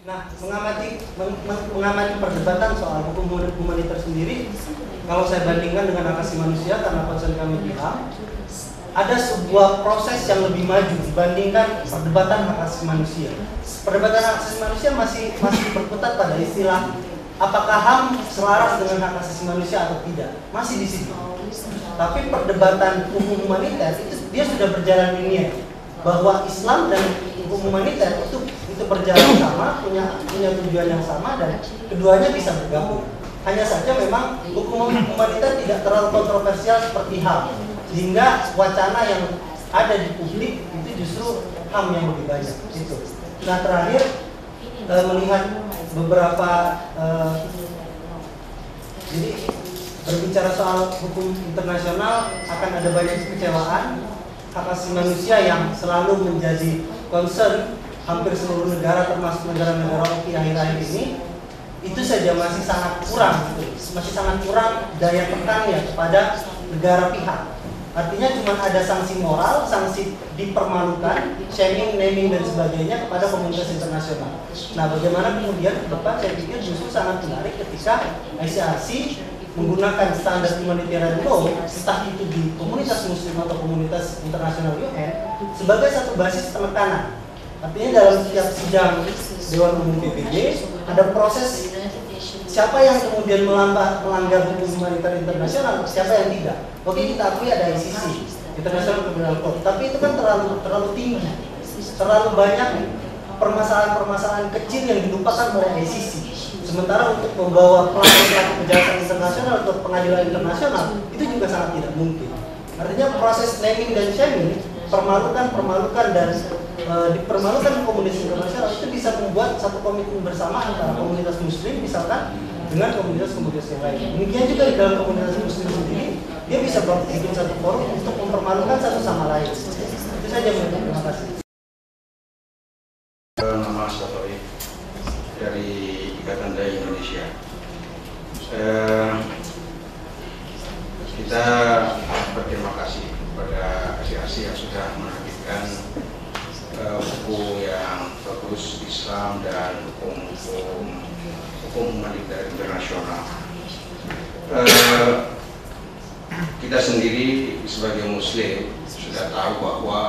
Nah, mengamati perdebatan soal hukum humaniter sendiri, kalau saya bandingkan dengan hak asasi manusia, karena konsen kami di HAM, ada sebuah proses yang lebih maju dibandingkan perdebatan hak asasi manusia. Perdebatan hak asasi manusia masih berkutat pada istilah apakah HAM selaras dengan hak asasi manusia atau tidak, masih di situ. Tapi perdebatan hukum humaniter itu dia sudah berjalan linear, bahwa Islam dan hukum humaniter itu berjalan sama, punya tujuan yang sama, dan keduanya bisa bergabung. Hanya saja memang hukum humaniter tidak terlalu kontroversial seperti HAM, sehingga wacana yang ada di publik itu justru HAM yang lebih banyak. Itu. Nah, terakhir melihat beberapa jadi berbicara soal hukum internasional akan ada banyak kekecewaan. Hak asasi manusia yang selalu menjadi concern hampir seluruh negara, termasuk negara-negara OKI akhir-akhir ini, itu saja masih sangat kurang daya tekannya kepada negara pihak. Artinya cuma ada sanksi moral, sanksi dipermalukan, shaming, naming dan sebagainya kepada komunitas internasional. Nah, bagaimana kemudian ke depan, saya pikir justru sangat menarik ketika ICRC menggunakan standar humanitarian law, entah itu di komunitas muslim atau komunitas internasional UN, sebagai satu basis penekanan. Artinya dalam setiap sidang Dewan Umum PBB ada proses siapa yang kemudian melanggar hukum humanitarian internasional, siapa yang tidak. Oke, kita akui ada ICC, International Criminal Court, tapi itu kan terlalu tinggi, terlalu banyak permasalahan-permasalahan kecil yang dilupakan oleh ICC. Sementara untuk membawa pelaku kejahatan internasional ke pengadilan internasional itu juga sangat tidak mungkin. Artinya proses naming dan shaming, permalukan dan dipermalukan komunitas internasional itu bisa membuat satu komitmen bersama antara komunitas muslim misalkan dengan komunitas-komunitas yang lain. Demikian juga di dalam komunitas muslim sendiri, dia bisa bikin satu forum untuk mempermalukan satu sama lain. Itu saja, terima kasih. Nama Satoy dari Ikatan Dai Indonesia. Kita berterima kasih kepada ICRC yang sudah menerbitkan buku yang bagus, Islam dan hukum humaniter internasional. Kita sendiri sebagai Muslim sudah tahu bahwa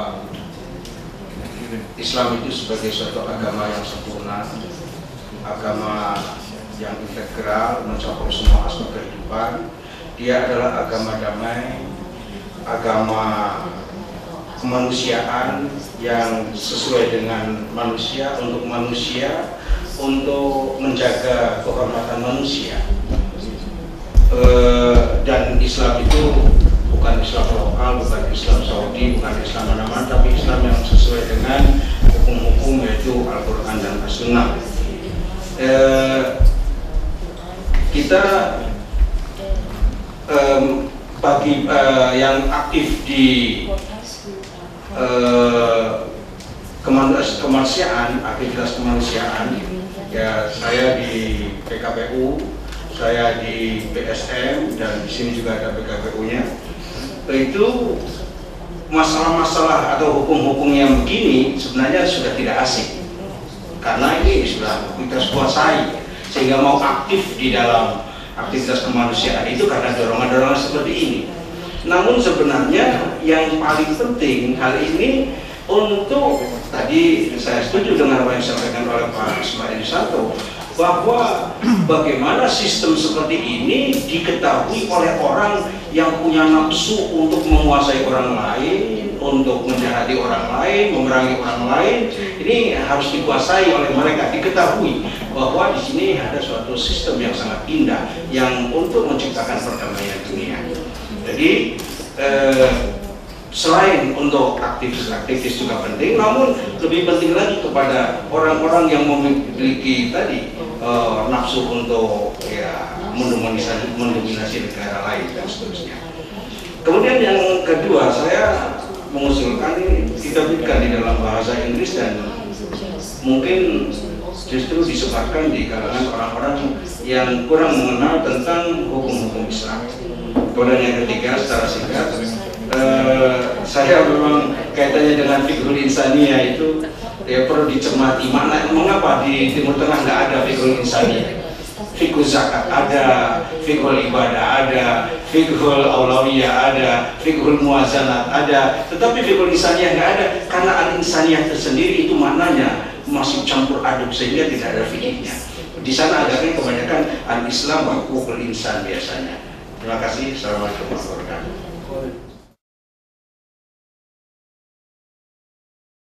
Islam itu sebagai suatu agama yang sempurna, agama yang integral, mencakup semua aspek kehidupan. Dia adalah agama damai, agama kemanusiaan yang sesuai dengan manusia, untuk menjaga kehormatan manusia. Dan Islam itu bukan Islam lokal, bukan Islam Saudi, bukan Islam mana-mana, tapi Islam yang sesuai dengan hukum-hukum, yaitu Al-Quran dan As-Sunnah. Kita bagi yang aktif di kemanusiaan, aktivitas kemanusiaan, ya saya di PKPU, saya di BSM, dan di sini juga ada PKPU-nya. Itu masalah-masalah atau hukum-hukum yang begini sebenarnya sudah tidak asing, karena ini sudah kita kuasai, sehingga mau aktif di dalam aktivitas kemanusiaan itu karena dorongan-dorongan seperti ini. Namun sebenarnya yang paling penting hal ini untuk, tadi saya setuju dengan apa yang disampaikan oleh Pak Ismail Yusanto, bahwa bagaimana sistem seperti ini diketahui oleh orang yang punya nafsu untuk menguasai orang lain, untuk menjahati orang lain, memerangi orang lain. Ini harus dikuasai oleh mereka, diketahui bahwa di sini ada suatu sistem yang sangat indah yang untuk menciptakan perdamaian dunia. Jadi selain untuk aktivis juga penting, namun lebih penting lagi kepada orang-orang yang memiliki tadi nafsu untuk ya mendominasi negara lain dan seterusnya. Kemudian yang kedua, saya mengusulkan ini diterbitkan di dalam bahasa Inggris dan mungkin justru disebarkan di kalangan orang-orang yang kurang mengenal tentang hukum-hukum Islam. Kemudian yang ketiga, secara singkat, saya memang kaitannya dengan fiqhul insaniyah itu ya perlu dicermati. Mengapa di Timur Tengah nggak ada fiqhul insani? Fiqhul zakat ada, fiqhul ibadah ada, fiqhul aulawiyah ada, fiqhul muazanat ada, tetapi fiqhul insaniyah nggak ada, karena al-insaniyah tersendiri itu maknanya masih campur aduk sehingga tidak ada fikihnya. Di sana agamanya kebanyakan al-Islam wa hukukul insan biasanya. Terima kasih. Assalamualaikum warahmatullahi wabarakatuh.